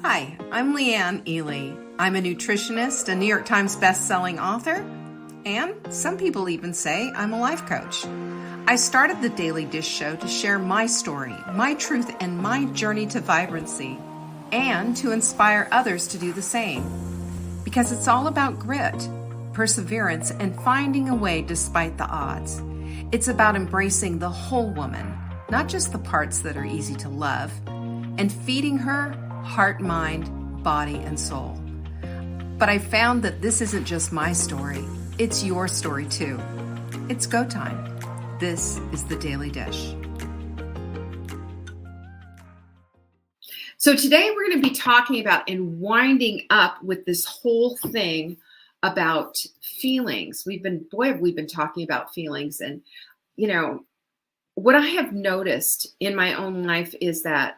Hi, I'm Leanne Ely. I'm a nutritionist, a New York Times best-selling author, and some people even say I'm a life coach. I started the Daily Dish Show to share my story, my truth, and my journey to vibrancy, and to inspire others to do the same. Because it's all about grit, perseverance, and finding a way despite the odds. It's about embracing the whole woman, not just the parts that are easy to love, and feeding her heart, mind, body, and soul. But I found that this isn't just my story, it's your story too. It's go time. This is the Daily Dish. So today we're going to be talking about and winding up with this whole thing about feelings. We've been talking about feelings, and what I have noticed in my own life is that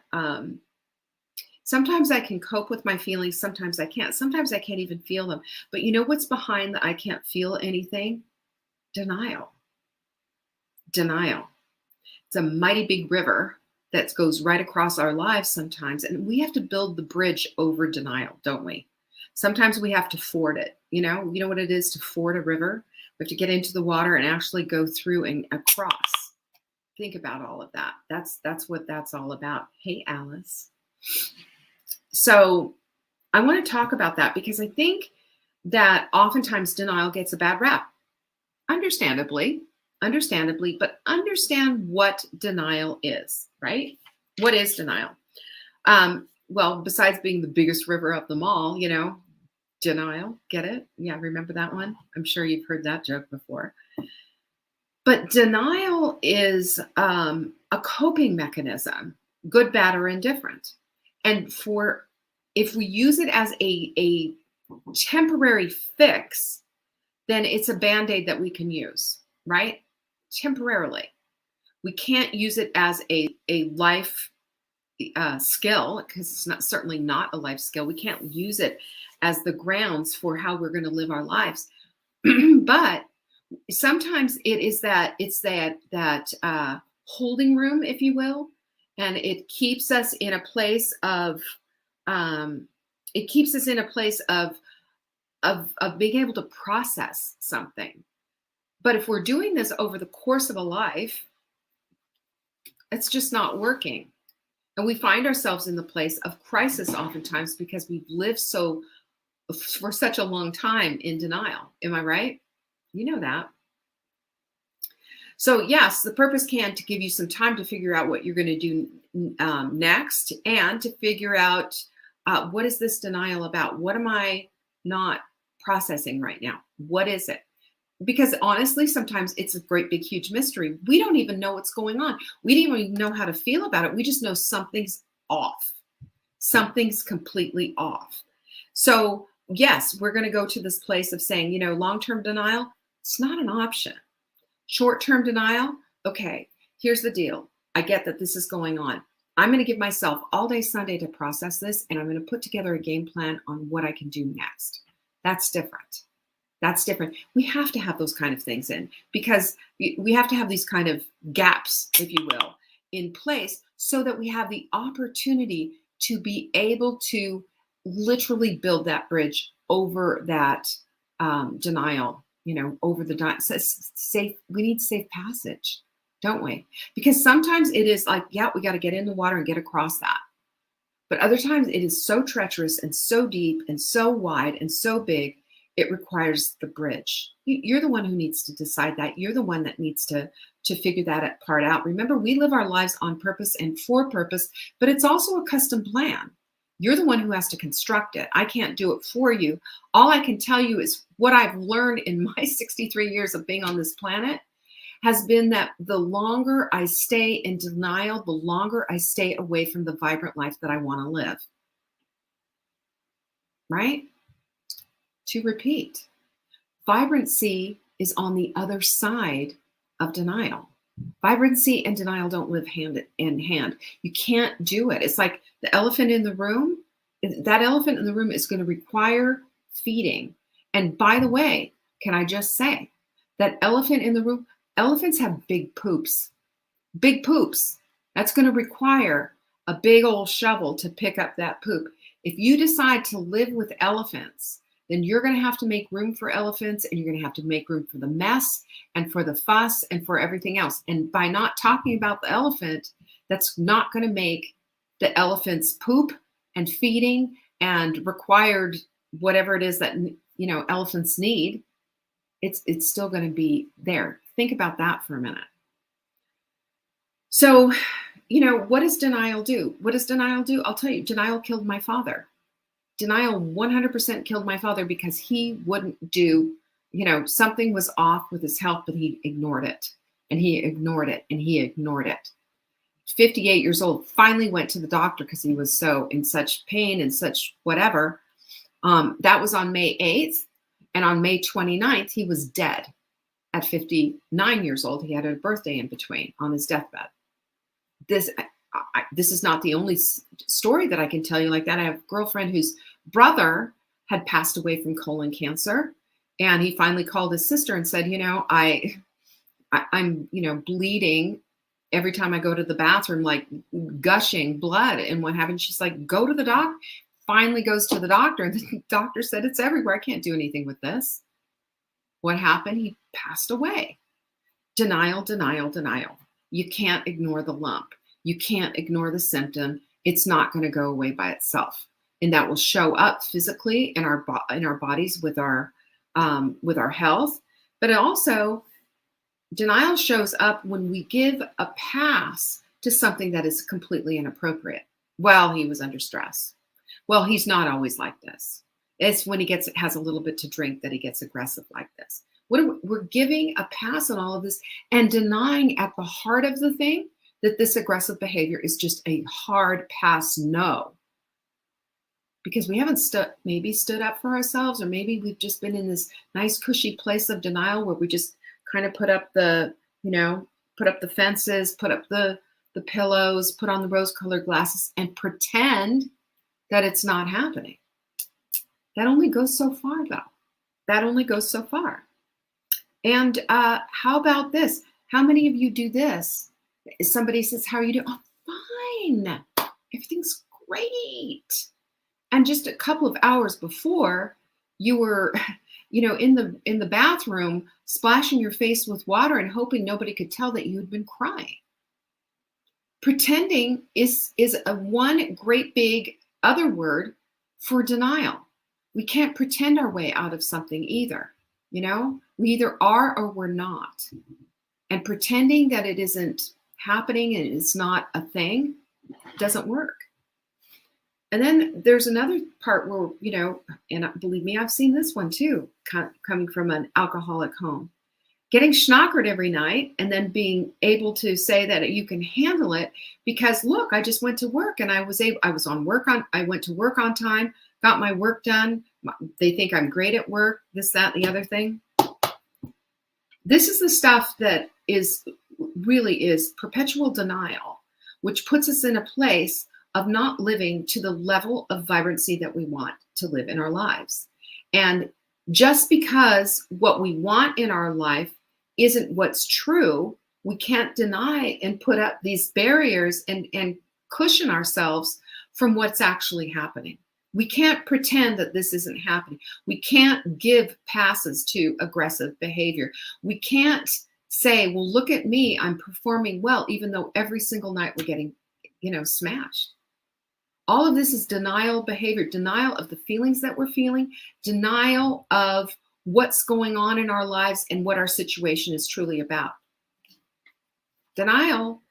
sometimes I can cope with my feelings, sometimes I can't. Sometimes I can't even feel them. But you know what's behind the I can't feel anything? Denial. Denial. It's a mighty big river that goes right across our lives sometimes, and we have to build the bridge over denial, don't we? Sometimes we have to ford it. You know what it is to ford a river? We have to get into the water and actually go through and across. Think about all of that. That's what that's all about. Hey, Alice. So I want to talk about that because I think that oftentimes denial gets a bad rap. Understandably, but understand what denial is, right? What is denial? Well, besides being the biggest river of them all, denial, get it? Yeah, remember that one? I'm sure you've heard that joke before. But denial is a coping mechanism, good, bad, or indifferent. And if we use it as a temporary fix, then it's a Band-Aid that we can use, right? Temporarily. We can't use it as a life skill, because it's certainly not a life skill. We can't use it as the grounds for how we're going to live our lives. But sometimes it's that holding room, if you will, and it keeps us in a place of being able to process something. But if we're doing this over the course of a life, it's just not working. And we find ourselves in the place of crisis oftentimes because we've lived for such a long time in denial. Am I right? You know that. So yes, the purpose can to give you some time to figure out what you're going to do next, and to figure out what is this denial about? What am I not processing right now? What is it? Because honestly, sometimes it's a great, big, huge mystery. We don't even know what's going on. We don't even know how to feel about it. We just know something's off. Something's completely off. So yes, we're going to go to this place of saying, long-term denial, it's not an option. Short-term denial, okay, here's the deal. I get that this is going on. I'm going to give myself all day Sunday to process this, and I'm going to put together a game plan on what I can do next. That's different. That's different. We have to have those kind of things in, because we have to have these kind of gaps, if you will, in place so that we have the opportunity to be able to literally build that bridge over that denial, over the safe. We need safe passage, don't we? Because sometimes it is like, yeah, we got to get in the water and get across that. But other times it is so treacherous and so deep and so wide and so big, it requires the bridge. You're the one who needs to decide that. You're the one that needs to figure that part out. Remember, we live our lives on purpose and for purpose, but it's also a custom plan. You're the one who has to construct it. I can't do it for you. All I can tell you is what I've learned in my 63 years of being on this planet has been that the longer I stay in denial, the longer I stay away from the vibrant life that I want to live. Right? To repeat, vibrancy is on the other side of denial. Vibrancy and denial don't live hand in hand. You can't do it. It's like the elephant in the room. That elephant in the room is going to require feeding. And by the way, can I just say that elephant in the room, elephants have big poops. Big poops. That's going to require a big old shovel to pick up that poop. If you decide to live with elephants, then you're going to have to make room for elephants, and you're going to have to make room for the mess and for the fuss and for everything else. And by not talking about the elephant, that's not going to make the elephants poop and feeding and required whatever it is that elephants need. It's still going to be there. Think about that for a minute. So, what does denial do? What does denial do? I'll tell you, denial killed my father. Denial 100% killed my father because he wouldn't do, something was off with his health, but he ignored it and he ignored it and he ignored it. 58 years old, finally went to the doctor because he was so in such pain and such whatever. That was on May 8th. And on May 29th, he was dead at 59 years old. He had a birthday in between on his deathbed. This is not the only story that I can tell you like that. I have a girlfriend whose brother had passed away from colon cancer. And he finally called his sister and said, I'm bleeding every time I go to the bathroom, like gushing blood and what happened. She's like, go to the doctor. Finally goes to the doctor, and the doctor said, it's everywhere. I can't do anything with this. What happened? He passed away. Denial, denial, denial. You can't ignore the lump. You can't ignore the symptom. It's not going to go away by itself. And that will show up physically in our bodies with our health. But it also, denial shows up when we give a pass to something that is completely inappropriate. Well, he was under stress. Well, he's not always like this. It's when he has a little bit to drink that he gets aggressive like this. We're giving a pass on all of this and denying at the heart of the thing that this aggressive behavior is just a hard pass no. Because we haven't maybe stood up for ourselves, or maybe we've just been in this nice cushy place of denial where we just kind of put up the fences, put up the pillows, put on the rose-colored glasses and pretend that it's not happening. That only goes so far, though. That only goes so far. And how about this? How many of you do this? If somebody says, how are you doing? Oh, fine. Everything's great. And just a couple of hours before, you were, in the bathroom, splashing your face with water and hoping nobody could tell that you had been crying. Pretending is a one great big other word for denial. We can't pretend our way out of something either. We either are or we're not. And pretending that it isn't happening and it's not a thing doesn't work. And then there's another part where, and believe me, I've seen this one too, coming from an alcoholic home. Getting schnockered every night and then being able to say that you can handle it because look, I just went to work and I went to work on time, got my work done. They think I'm great at work, this, that, the other thing. This is the stuff that really is perpetual denial, which puts us in a place of not living to the level of vibrancy that we want to live in our lives. And just because what we want in our life isn't what's true, we can't deny and put up these barriers and cushion ourselves from what's actually happening. We can't pretend that this isn't happening. We can't give passes to aggressive behavior. We can't say, well, look at me, I'm performing well, even though every single night we're getting, smashed. All of this is denial behavior, denial of the feelings that we're feeling, denial of what's going on in our lives and what our situation is truly about. Denial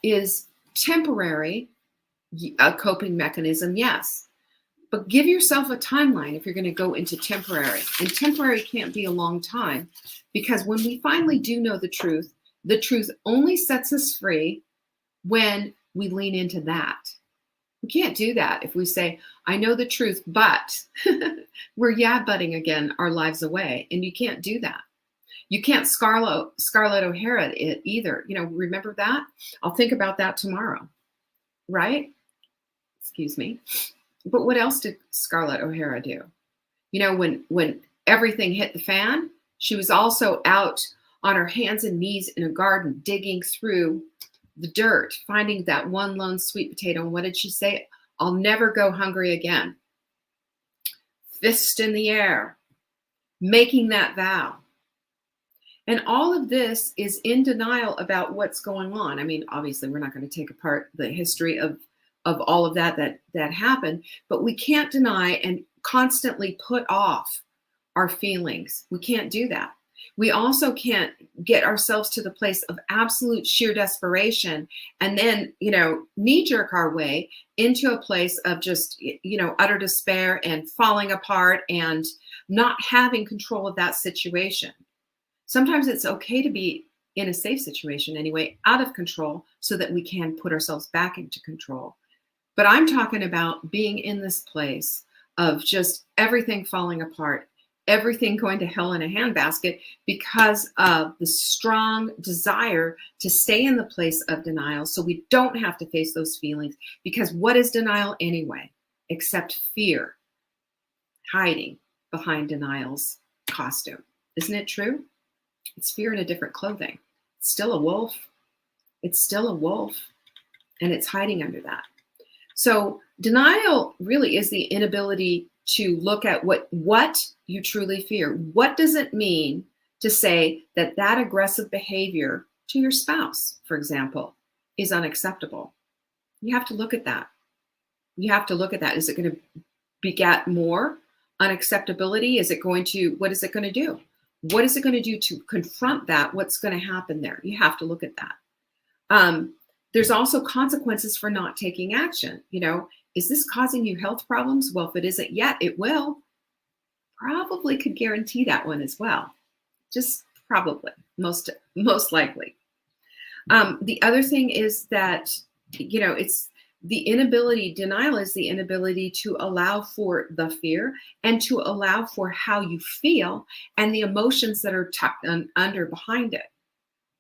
is temporary, a coping mechanism, yes. But give yourself a timeline if you're going to go into temporary. And temporary can't be a long time, because when we finally do know the truth only sets us free when we lean into that. We can't do that if we say, I know the truth, but we're yeah-butting again our lives away. And you can't do that. You can't Scarlett O'Hara it either. Remember that? I'll think about that tomorrow, right? Excuse me. But what else did Scarlett O'Hara do? When everything hit the fan, she was also out on her hands and knees in a garden, digging through the dirt, finding that one lone sweet potato. And what did she say? I'll never go hungry again. Fist in the air, making that vow. And all of this is in denial about what's going on. I mean, obviously, we're not going to take apart the history of all of that happened, but we can't deny and constantly put off our feelings. We can't do that. We also can't get ourselves to the place of absolute sheer desperation and then, knee jerk our way into a place of just, utter despair and falling apart and not having control of that situation. Sometimes it's okay to be in a safe situation anyway, out of control, so that we can put ourselves back into control. But I'm talking about being in this place of just everything falling apart, everything going to hell in a handbasket because of the strong desire to stay in the place of denial so we don't have to face those feelings. Because what is denial anyway, except fear hiding behind denial's costume? Isn't it true? It's fear in a different clothing. It's still a wolf. It's still a wolf, and it's hiding under that. So denial really is the inability to look at what you truly fear. What does it mean to say that aggressive behavior to your spouse, for example, is unacceptable? You have to look at that. You have to look at that. Is it going to beget more unacceptability? What is it going to do? What is it going to do to confront that? What's going to happen there? You have to look at that. There's also consequences for not taking action. Is this causing you health problems? Well, if it isn't yet, it will. Probably could guarantee that one as well. Just probably, most likely. The other thing is that, it's the inability, denial is the inability to allow for the fear and to allow for how you feel and the emotions that are tucked under behind it.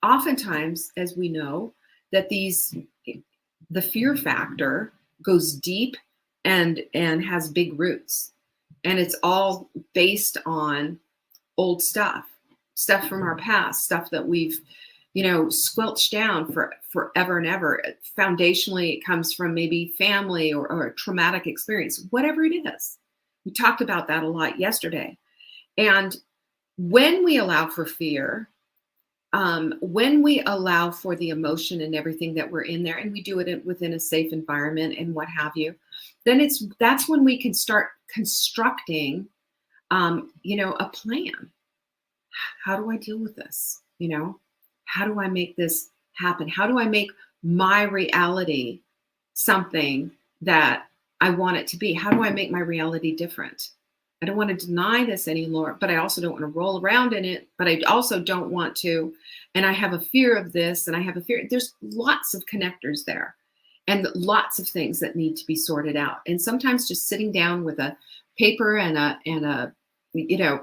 Oftentimes, as we know, that the fear factor goes deep and has big roots. And it's all based on old stuff from our past, stuff that we've, squelched down for forever and ever. Foundationally, it comes from maybe family or a traumatic experience, whatever it is. We talked about that a lot yesterday. And when we allow for fear, when we allow for the emotion and everything that we're in there, and we do it within a safe environment and what have you, then that's when we can start constructing, a plan. How do I deal with this? How do I make this happen? How do I make my reality something that I want it to be? How do I make my reality different? I don't want to deny this anymore, but I also don't want to roll around in it, but I also don't want to, and I have a fear of this, and I have a fear. There's lots of connectors there and lots of things that need to be sorted out. And sometimes just sitting down with a paper and a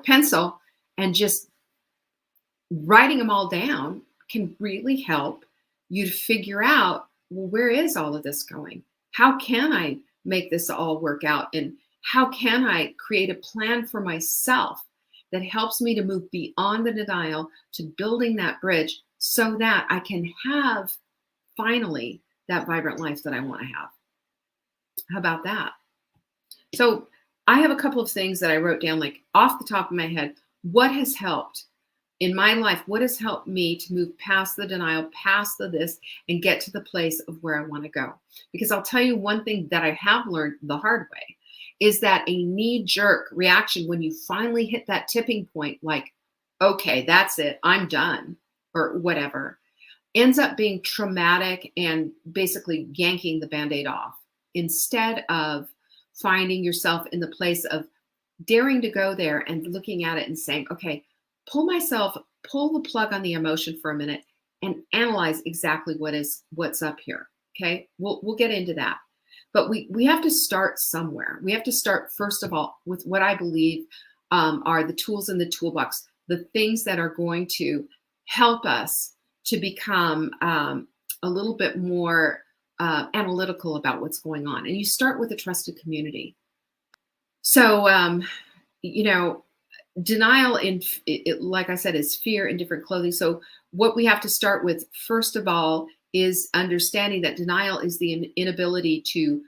pencil and just writing them all down can really help you to figure out, well, where is all of this going? How can I make this all work out? And how can I create a plan for myself that helps me to move beyond the denial to building that bridge so that I can have finally that vibrant life that I want to have? How about that? So I have a couple of things that I wrote down, like off the top of my head. What has helped in my life? What has helped me to move past the denial, past this, and get to the place of where I want to go? Because I'll tell you one thing that I have learned the hard way is that a knee-jerk reaction when you finally hit that tipping point, like, okay, that's it, I'm done, or whatever, ends up being traumatic and basically yanking the Band-Aid off, instead of finding yourself in the place of daring to go there and looking at it and saying, okay, pull the plug on the emotion for a minute and analyze exactly what's up here. Okay, we'll get into that. But we have to start somewhere. We have to start, first of all, with what I believe are the tools in the toolbox, the things that are going to help us to become a little bit more analytical about what's going on. And you start with a trusted community. So, denial, like I said, is fear in different clothing. So what we have to start with, first of all, is understanding that denial is the inability to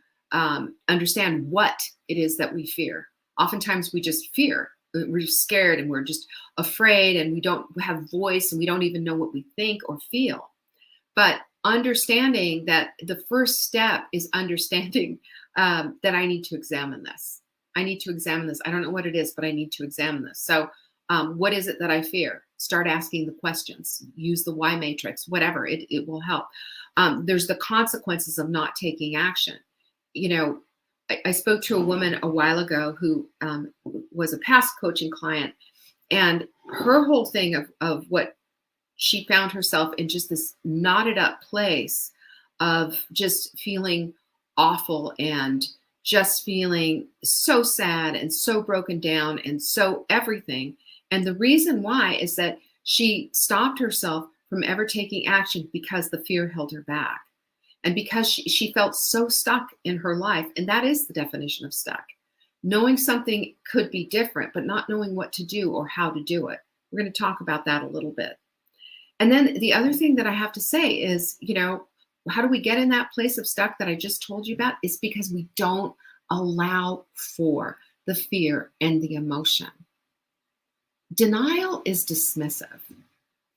understand what it is that we fear. Oftentimes we just fear. We're just scared and we're just afraid and we don't have voice and we don't even know what we think or feel. But understanding that the first step is understanding that I need to examine this. I need to examine this. I don't know what it is, but I need to examine this. So what is it that I fear? Start asking the questions. Use the why matrix, whatever. It will help. There's the consequences of not taking action. You know, I spoke to a woman a while ago who was a past coaching client, and her whole thing of what she found herself in, just this knotted up place of just feeling awful and just feeling so sad and so broken down and so everything. And the reason why is that she stopped herself from ever taking action because the fear held her back. And because she felt so stuck in her life, and that is the definition of stuck. Knowing something could be different, but not knowing what to do or how to do it. We're going to talk about that a little bit. And then the other thing that I have to say is, you know, how do we get in that place of stuck that I just told you about? Is because we don't allow for the fear and the emotion. Denial is dismissive.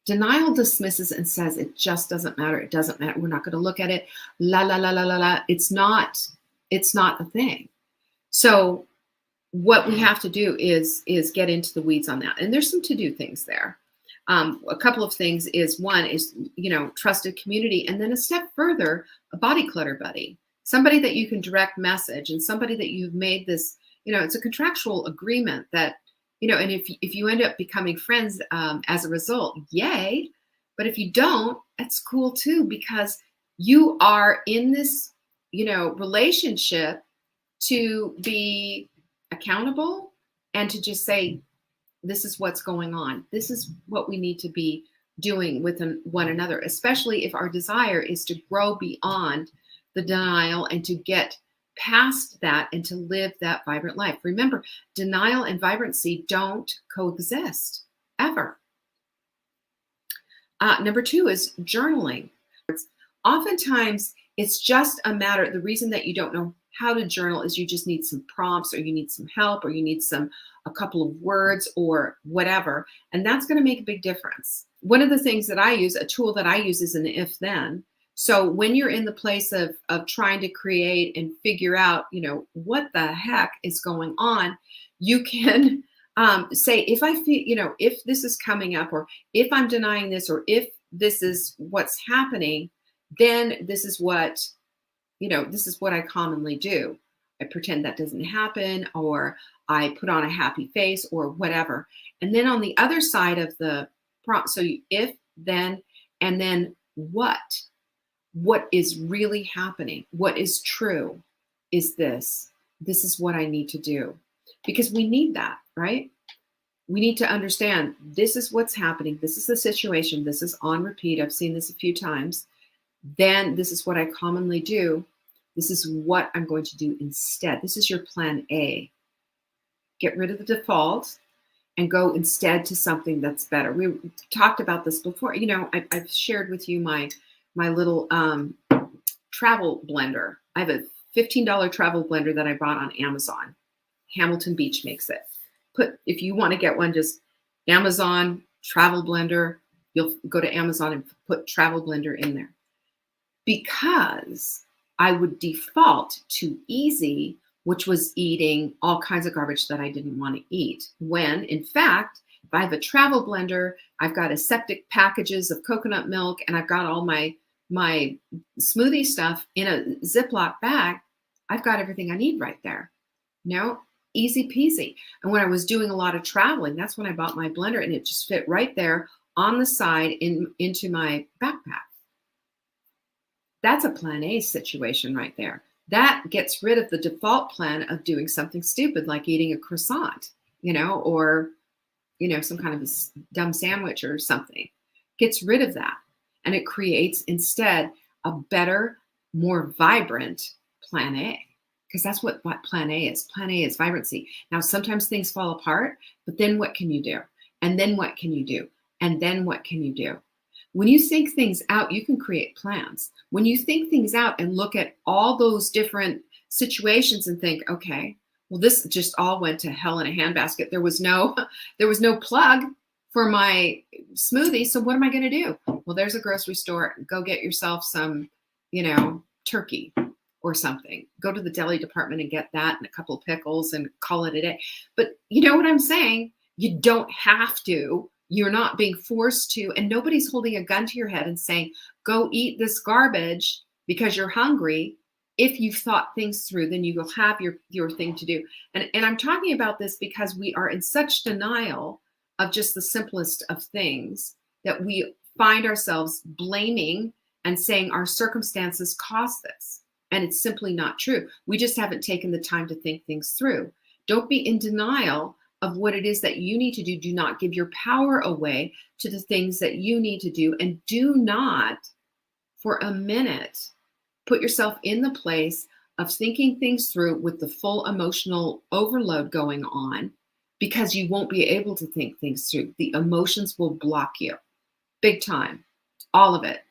Denial dismisses and says, it just doesn't matter. It doesn't matter. We're not going to look at it. La, la, la, la, la, la. It's not a thing. So what we have to do is get into the weeds on that. And there's some to-do things there. A couple of things is, one is, you know, trusted community. And then a step further, a body clutter buddy, somebody that you can direct message and somebody that you've made this, you know, it's a contractual agreement that, you know, and if you end up becoming friends as a result, yay. But if you don't, that's cool too, because you are in this, you know, relationship to be accountable and to just say, this is what's going on. This is what we need to be doing with one another, especially if our desire is to grow beyond the denial and to get past that and to live that vibrant life. Remember, denial and vibrancy don't coexist ever. Number 2 is journaling. Oftentimes, it's just a matter, the reason that you don't know how to journal is you just need some prompts, or you need some help, or you need a couple of words or whatever. And that's going to make a big difference. One of the things that I use, a tool that I use, is an if-then. So when you're in the place of trying to create and figure out, you know, what the heck is going on, you can say, if I feel, you know, if this is coming up, or if I'm denying this, or if this is what's happening, then this is what, you know, this is what I commonly do. I pretend that doesn't happen, or I put on a happy face, or whatever. And then on the other side of the prompt, so if, then, and then what is really happening, what is true is this is what I need to do. Because we need that, right? We need to understand this is what's happening. This is the situation. This is on repeat. I've seen this a few times. Then this is what I commonly do. This is what I'm going to do instead. This is your plan A. Get rid of the default and go instead to something that's better. We talked about this before. You know, I've shared with you my little travel blender. I have a $15 travel blender that I bought on Amazon. Hamilton Beach makes it. If you want to get one, just Amazon travel blender. You'll go to Amazon and put travel blender in there. Because I would default to easy, which was eating all kinds of garbage that I didn't want to eat. When, in fact, if I have a travel blender, I've got aseptic packages of coconut milk, and I've got all my smoothie stuff in a Ziploc bag, I've got everything I need right there. You know, easy peasy. And when I was doing a lot of traveling, that's when I bought my blender, and it just fit right there on the side into my backpack. That's a plan A situation right there. That gets rid of the default plan of doing something stupid like eating a croissant, you know, or, you know, some kind of a dumb sandwich or something. Gets rid of that. And it creates instead a better, more vibrant plan A. Because that's what plan A is. Plan A is vibrancy. Now, sometimes things fall apart, but then what can you do? And then what can you do? And then what can you do? When you think things out, you can create plans. When you think things out and look at all those different situations and think, okay, well, this just all went to hell in a handbasket. There was no, there was no plug for my smoothie. So what am I going to do? Well, there's a grocery store. Go get yourself some, turkey or something. Go to the deli department and get that and a couple of pickles and call it a day. But you know what I'm saying? You don't have to. You're not being forced to, and nobody's holding a gun to your head and saying, go eat this garbage because you're hungry. If you've thought things through, then you will have your thing to do. And I'm talking about this because we are in such denial of just the simplest of things that we find ourselves blaming and saying our circumstances caused this. And it's simply not true. We just haven't taken the time to think things through. Don't be in denial of what it is that you need to do. Do not give your power away to the things that you need to do. And do not, for a minute, put yourself in the place of thinking things through with the full emotional overload going on, because you won't be able to think things through. The emotions will block you big time, all of it.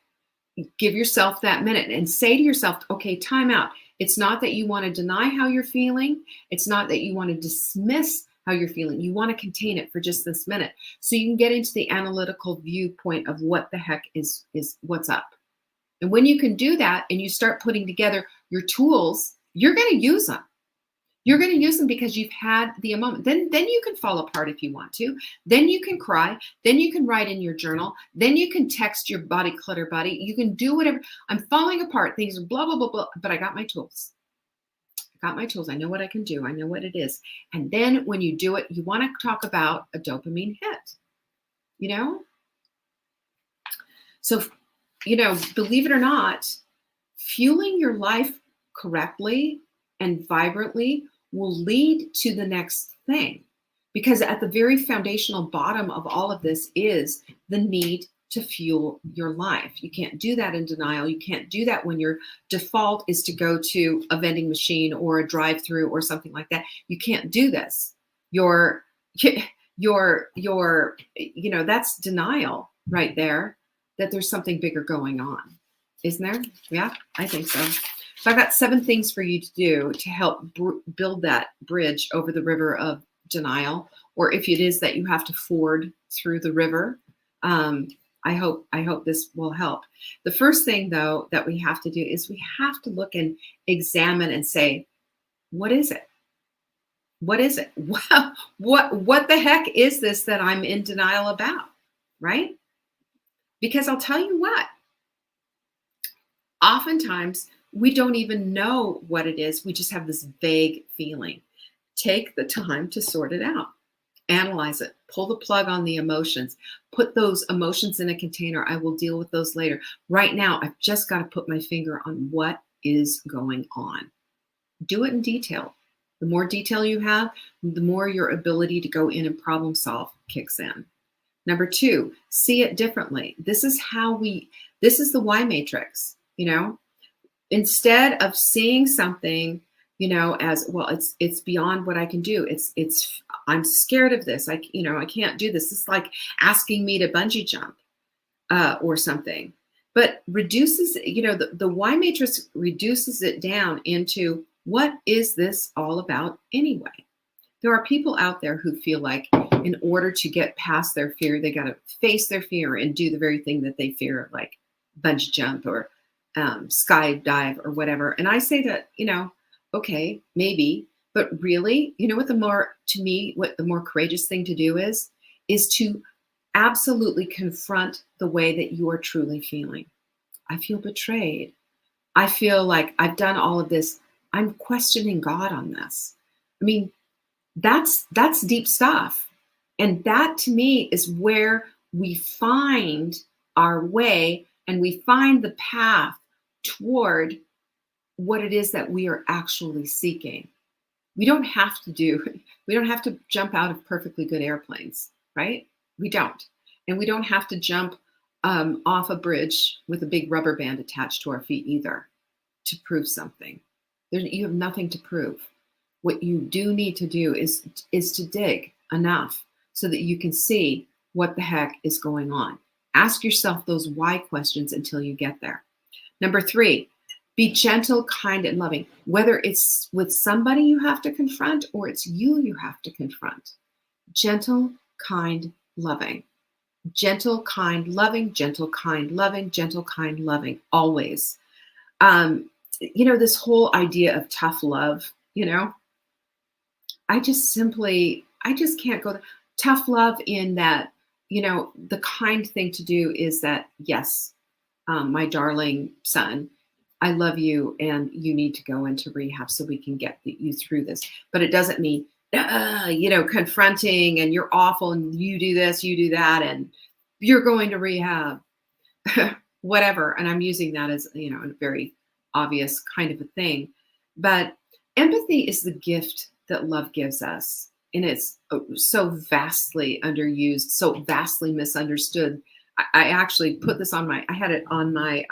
Give yourself that minute and say to yourself, okay, time out. It's not that you want to deny how you're feeling. It's not that you want to dismiss how you're feeling. You want to contain it for just this minute so you can get into the analytical viewpoint of what the heck is what's up. And when you can do that and you start putting together your tools, you're going to use them. You're going to use them because you've had the moment. Then you can fall apart if you want to. Then you can cry. Then you can write in your journal. Then you can text your body clutter buddy. You can do whatever. I'm falling apart. Things are blah, blah, blah, blah. But I got my tools. I got my tools. I know what I can do. I know what it is. And then when you do it, you want to talk about a dopamine hit, So, believe it or not, fueling your life correctly and vibrantly will lead to the next thing. Because at the very foundational bottom of all of this is the need to fuel your life. You can't do that in denial. You can't do that when your default is to go to a vending machine or a drive-through or something like that. You can't do this. That's denial right there, that there's something bigger going on. Isn't there? Yeah, I think so. So I've got 7 things for you to do to help build that bridge over the river of denial, or if it is that you have to ford through the river. I hope this will help. The first thing, though, that we have to do is we have to look and examine and say, what is it? What is it? What the heck is this that I'm in denial about, right? Because I'll tell you what, oftentimes we don't even know what it is. We just have this vague feeling. Take the time to sort it out. Analyze it. Pull the plug on the emotions. Put those emotions in a container. I will deal with those later. Right now, I've just got to put my finger on what is going on. Do it in detail. The more detail you have, the more your ability to go in and problem solve kicks in. Number 2, see it differently. This is the why matrix, Instead of seeing something, as, well, it's beyond what I can do. I'm scared of this. I can't do this. It's like asking me to bungee jump or something. But reduces, the why matrix reduces it down into, what is this all about anyway? There are people out there who feel like in order to get past their fear, they got to face their fear and do the very thing that they fear, like bungee jump or skydive or whatever. And I say that, okay, maybe, but really, what the more courageous thing to do is to absolutely confront the way that you are truly feeling. I feel betrayed. I feel like I've done all of this. I'm questioning God on this. I mean, that's deep stuff. And that to me is where we find our way and we find the path toward what it is that we are actually seeking. We don't have to jump out of perfectly good airplanes, right? We don't. And we don't have to jump off a bridge with a big rubber band attached to our feet either to prove something. You have nothing to prove. What you do need to do is to dig enough so that you can see what the heck is going on. Ask yourself those why questions until you get there. Number 3, Be gentle, kind, and loving, whether it's with somebody you have to confront or it's you have to confront. Gentle, kind, loving. Gentle, kind, loving, gentle, kind, loving, gentle, kind, loving, always. This whole idea of tough love, I just can't go there. Tough love in that, the kind thing to do is that, yes, my darling son, I love you and you need to go into rehab so we can get you through this. But it doesn't mean, confronting and you're awful and you do this, you do that, and you're going to rehab, whatever. And I'm using that as, a very obvious kind of a thing. But empathy is the gift that love gives us. And it's so vastly underused, so vastly misunderstood. I actually put this I had it on my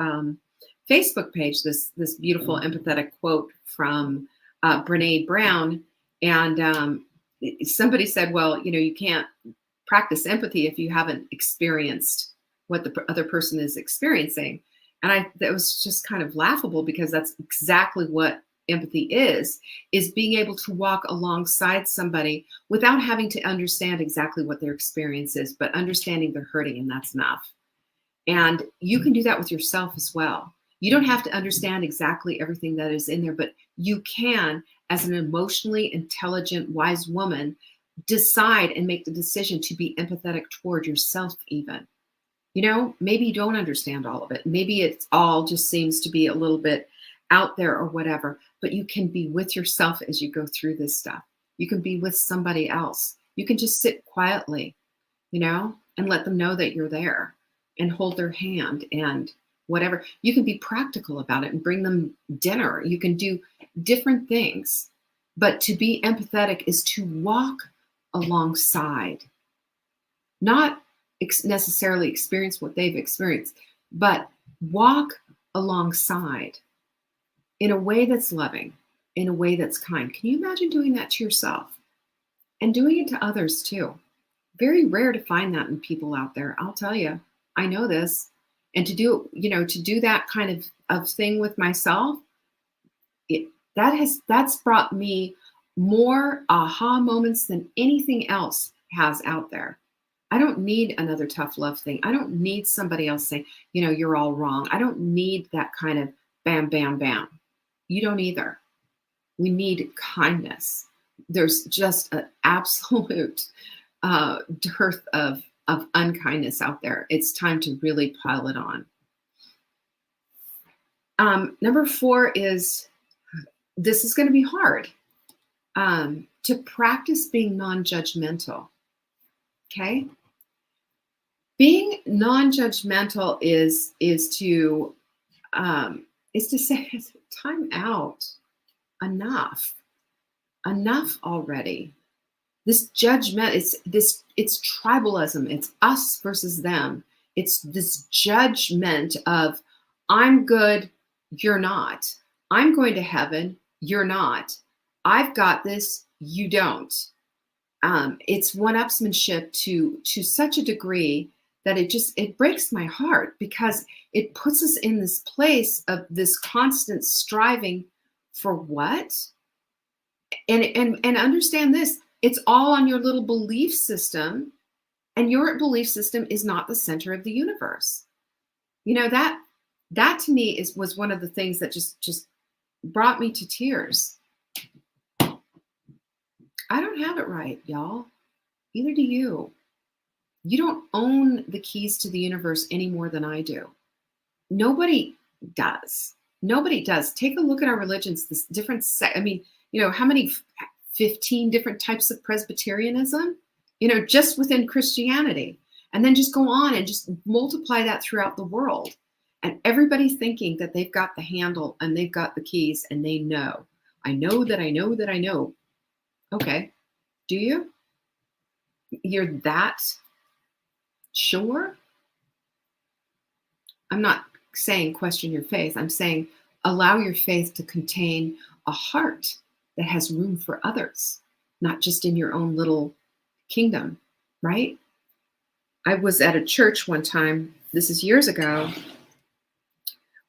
Facebook page, this beautiful empathetic quote from Brene Brown. And somebody said, well, you can't practice empathy if you haven't experienced what the other person is experiencing. And that was just kind of laughable, because that's exactly what empathy is being able to walk alongside somebody without having to understand exactly what their experience is, but understanding they're hurting, and that's enough. And you can do that with yourself as well. You don't have to understand exactly everything that is in there, but you can, as an emotionally intelligent, wise woman, decide and make the decision to be empathetic toward yourself even. Maybe you don't understand all of it. Maybe it all just seems to be a little bit out there or whatever, but you can be with yourself as you go through this stuff. You can be with somebody else. You can just sit quietly, and let them know that you're there and hold their hand and whatever. You can be practical about it and bring them dinner. You can do different things, but to be empathetic is to walk alongside, not necessarily experience what they've experienced, but walk alongside in a way that's loving, in a way that's kind. Can you imagine doing that to yourself and doing it to others too? Very rare to find that in people out there. I'll tell you, I know this. And to do that kind of thing with myself, that's brought me more aha moments than anything else has out there. I don't need another tough love thing. I don't need somebody else saying, you're all wrong. I don't need that kind of bam, bam, bam. You don't either. We need kindness. There's just an absolute dearth of unkindness out there. It's time to really pile it on. Number 4 is, this is going to be hard, to practice being non-judgmental. Okay? Being non-judgmental is to say, time out, enough already. This judgment, it's tribalism. It's us versus them. It's this judgment of, I'm good, you're not. I'm going to heaven, you're not. I've got this, you don't. It's one-upsmanship to such a degree that it breaks my heart, because it puts us in this place of this constant striving for what? And understand this, it's all on your little belief system, and your belief system is not the center of the universe. That to me was one of the things that just brought me to tears. I don't have it right, y'all. Neither do you. You don't own the keys to the universe any more than I do. Nobody does. Nobody does. Take a look at our religions, this different, how many 15 different types of Presbyterianism, just within Christianity. And then just go on and just multiply that throughout the world. And everybody thinking that they've got the handle and they've got the keys and they know. I know that I know that I know. Okay. Do you? You're that sure? I'm not saying question your faith. I'm saying allow your faith to contain a heart that has room for others, not just in your own little kingdom, right? I was at a church one time, this is years ago,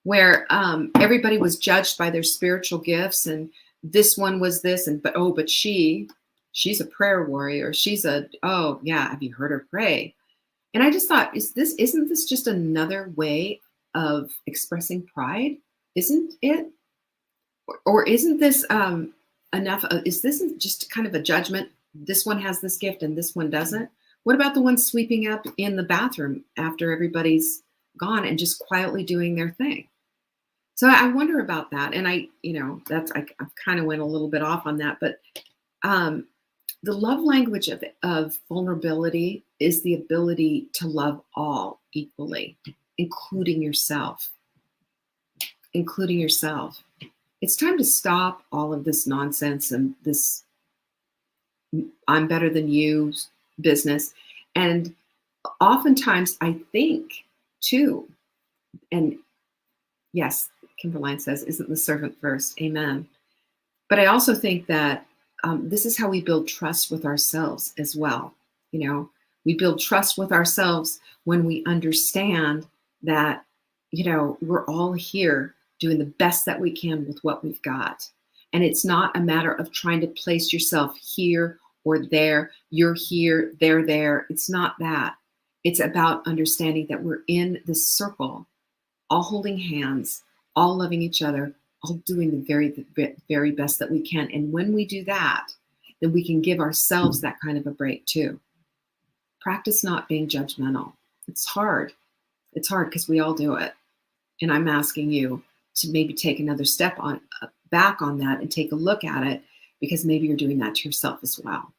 where everybody was judged by their spiritual gifts, and this one was this, and but she's a prayer warrior. She's a, oh yeah, have you heard her pray? And I just thought, isn't this just another way of expressing pride? Isn't it? Or isn't this enough? Is this just kind of a judgment? This one has this gift and this one doesn't. What about the ones sweeping up in the bathroom after everybody's gone and just quietly doing their thing? So I wonder about that. And I kind of went a little bit off on that, but the love language of vulnerability is the ability to love all equally, including yourself. Including yourself. It's time to stop all of this nonsense and this I'm better than you business. And oftentimes I think too, and yes, Kimberline says, isn't the servant first? Amen. But I also think that this is how we build trust with ourselves as well. You know, we build trust with ourselves when we understand that, you know, we're all here doing the best that we can with what we've got. And it's not a matter of trying to place yourself here or there. You're here, they're there. It's not that. It's about understanding that we're in this circle, all holding hands, all loving each other, all doing the very, very best that we can. And when we do that, then we can give ourselves that kind of a break too. Practice not being judgmental. It's hard. It's hard because we all do it. And I'm asking you to maybe take another step back on that and take a look at it, because maybe you're doing that to yourself as well.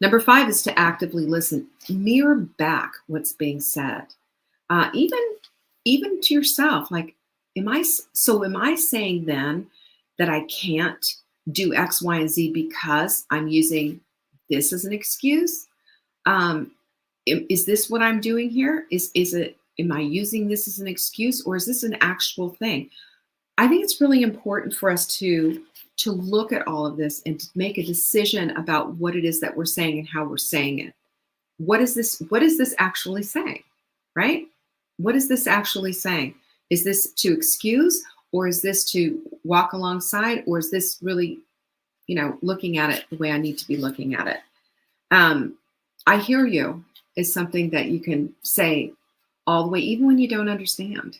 Number 5 is to actively listen. Mirror back what's being said, even to yourself. Like, am I saying then that I can't do X, Y, and Z because I'm using this as an excuse? Is this what I'm doing here? Am I using this as an excuse, or is this an actual thing? I think it's really important for us to look at all of this and to make a decision about what it is that we're saying and how we're saying it. What is this actually saying, right? What is this actually saying? Is this to excuse, or is this to walk alongside, or is this really, you know, looking at it the way I need to be looking at it? I hear you is something that you can say all the way, even when you don't understand.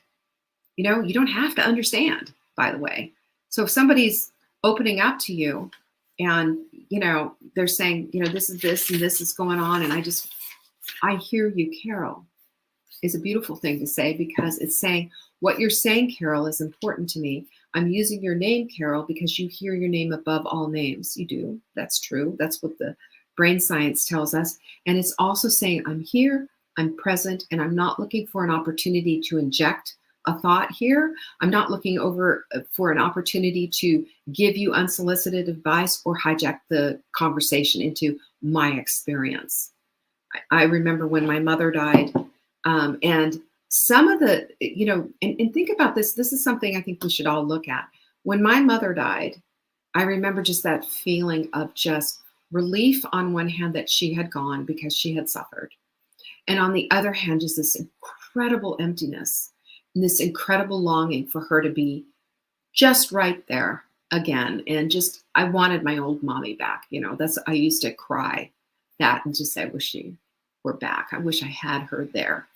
You know, you don't have to understand, by the way. So if somebody's opening up to you and, you know, they're saying, you know, this and this is going on, and I hear you, Carol, is a beautiful thing to say, because it's saying, what you're saying, Carol, is important to me. I'm using your name, Carol, because you hear your name above all names. You do. That's true. That's what the brain science tells us. And it's also saying, I'm here, I'm present, and I'm not looking for an opportunity to inject a thought here. I'm not looking over for an opportunity to give you unsolicited advice or hijack the conversation into my experience. I remember when my mother died, and some of the, you know, and think about this. This is something I think we should all look at. When my mother died, I remember just that feeling of just relief on one hand that she had gone because she had suffered. And on the other hand, just this incredible emptiness and this incredible longing for her to be just right there again. And just, I wanted my old mommy back. You know, I used to cry that and just say, I wish she were back. I wish I had her there.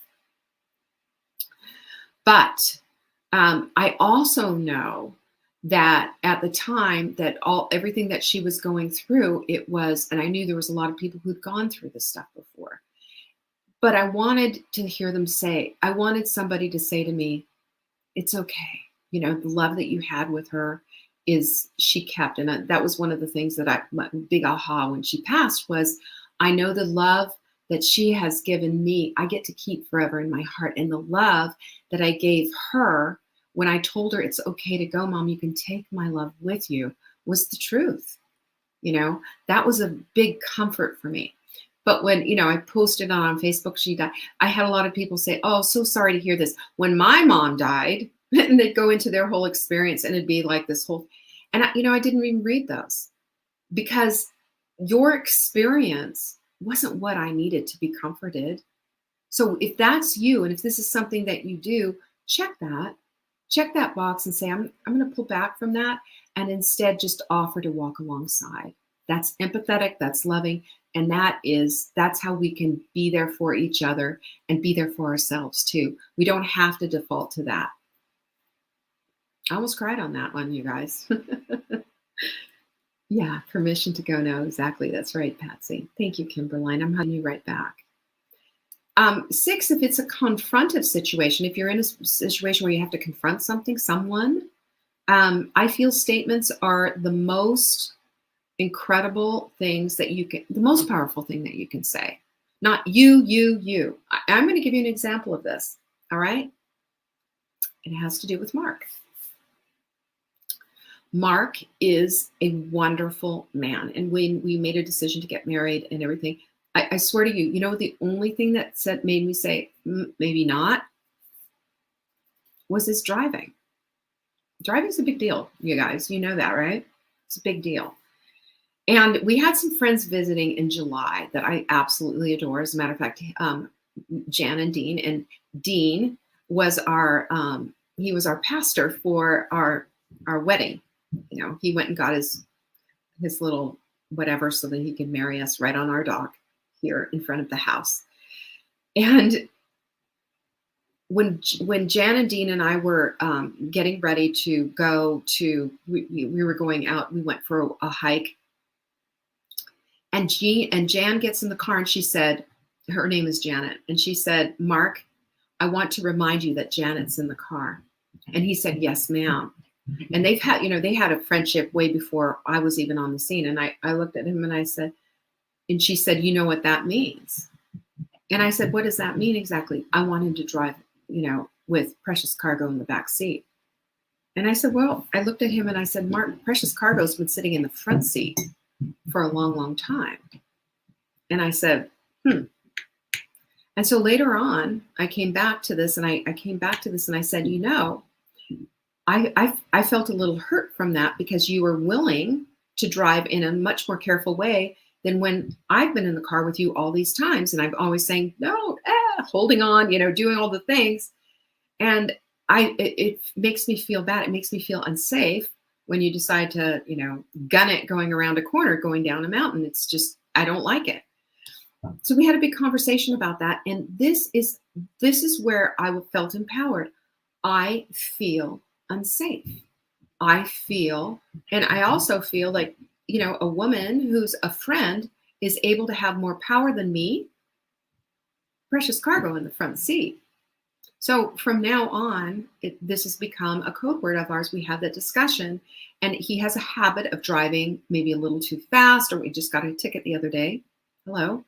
But I also know that at the time that everything that she was going through, it was, and I knew there was a lot of people who'd gone through this stuff before. But I wanted to hear them say, I wanted somebody to say to me, it's okay. You know, the love that you had with her she kept. And that was one of the things that my big aha when she passed was, I know the love that she has given me, I get to keep forever in my heart. And the love that I gave her when I told her it's okay to go, Mom, you can take my love with you, was the truth. You know, that was a big comfort for me. But when, you know, I posted on Facebook, she died, I had a lot of people say, oh, so sorry to hear this. When my mom died, and they'd go into their whole experience and it'd be like this whole, and I didn't even read those, because your experience wasn't what I needed to be comforted. So if that's you, and if this is something that you do, check that. check that box and say, I'm going to pull back from that and instead just offer to walk alongside. That's empathetic, that's loving, and that's how we can be there for each other and be there for ourselves too. We don't have to default to that. I almost cried on that one, you guys. Yeah, permission to go now. Exactly. That's right, Patsy. Thank you, Kimberline. I'm hugging you right back. 6, if it's a confrontive situation, if you're in a situation where you have to confront something, someone, I feel statements are the most incredible things that you can, the most powerful thing that you can say. Not you. I'm going to give you an example of this. All right. It has to do with Mark. Mark is a wonderful man. And when we made a decision to get married and everything, I swear to you, the only thing that made me say, maybe not, was his driving. Driving's a big deal, you guys. You know that, right? It's a big deal. And we had some friends visiting in July that I absolutely adore. As a matter of fact, Jan and Dean. And Dean was he was our pastor for our wedding. He went and got his little whatever so that he could marry us right on our dock here in front of the house. And when Jan and Dean and I were getting ready to go to, we were going out, we went for a hike. And Jan gets in the car and she said, her name is Janet. And she said, Mark, I want to remind you that Janet's in the car. And he said, yes, ma'am. And they had a friendship way before I was even on the scene. And I looked at him and I said, and she said, you know what that means? And I said, what does that mean exactly? I want him to drive, with Precious Cargo in the back seat. And I said, well, I looked at him and I said, Mark, Precious Cargo's been sitting in the front seat for a long, long time. And I said, And so later on, I came back to this and I said, I felt a little hurt from that because you were willing to drive in a much more careful way than when I've been in the car with you all these times. And I'm always saying, no, holding on, doing all the things. And it makes me feel bad. It makes me feel unsafe when you decide to, gun it going around a corner, going down a mountain. It's just, I don't like it. So we had a big conversation about that. And this is where I felt empowered. I feel unsafe. And I also feel like, a woman who's a friend is able to have more power than me. Precious Cargo in the front seat. So from now on, this has become a code word of ours. We have that discussion, and he has a habit of driving maybe a little too fast, or we just got a ticket the other day. Hello,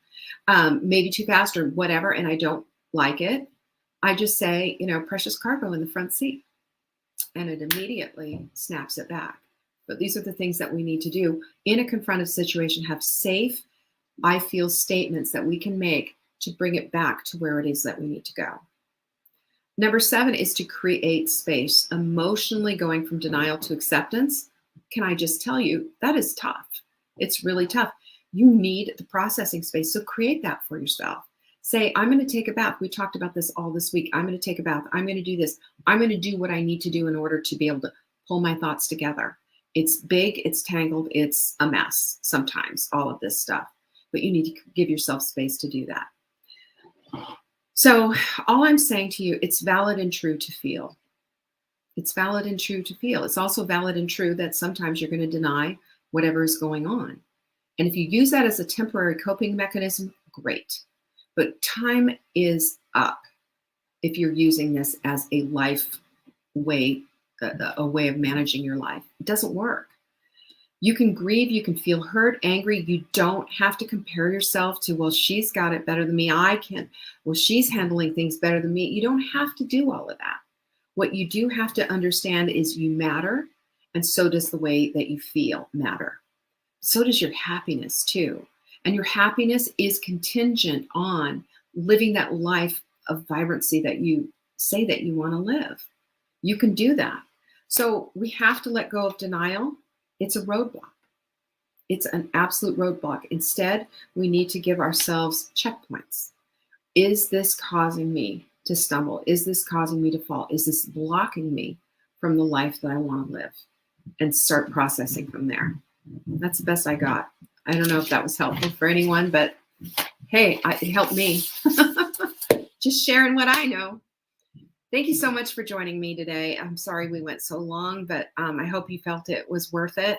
maybe too fast or whatever, and I don't like it. I just say, Precious Cargo in the front seat, and it immediately snaps it back. But these are the things that we need to do in a confrontive situation. Have safe, I feel statements that we can make to bring it back to where it is that we need to go. Number 7 is to create space, emotionally going from denial to acceptance. Can I just tell you, that is tough. It's really tough. You need the processing space. So create that for yourself. Say, I'm going to take a bath. We talked about this all this week. I'm going to take a bath. I'm going to do this. I'm going to do what I need to do in order to be able to pull my thoughts together. It's big, it's tangled, it's a mess sometimes, all of this stuff. But you need to give yourself space to do that. So all I'm saying to you, it's valid and true to feel. It's valid and true to feel. It's also valid and true that sometimes you're going to deny whatever is going on. And if you use that as a temporary coping mechanism, great. But time is up if you're using this as a life way, a way of managing your life. It doesn't work. You can grieve, you can feel hurt, angry. You don't have to compare yourself to, well, she's got it better than me. I can't. Well, she's handling things better than me. You don't have to do all of that. What you do have to understand is you matter, and so does the way that you feel matter. So does your happiness too. And your happiness is contingent on living that life of vibrancy that you say that you want to live. You can do that. So we have to let go of denial. It's a roadblock. It's an absolute roadblock. Instead, we need to give ourselves checkpoints. Is this causing me to stumble? Is this causing me to fall? Is this blocking me from the life that I want to live and start processing from there. That's the best I got. I don't know if that was helpful for anyone, but hey, it helped me. Just sharing what I know. Thank you so much for joining me today. I'm sorry we went so long, but I hope you felt it was worth it.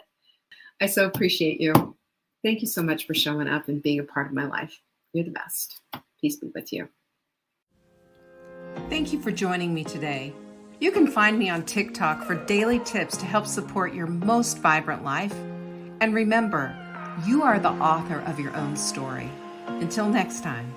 I so appreciate you. Thank you so much for showing up and being a part of my life. You're the best. Peace be with you. Thank you for joining me today. You can find me on TikTok for daily tips to help support your most vibrant life. And remember, you are the author of your own story. Until next time.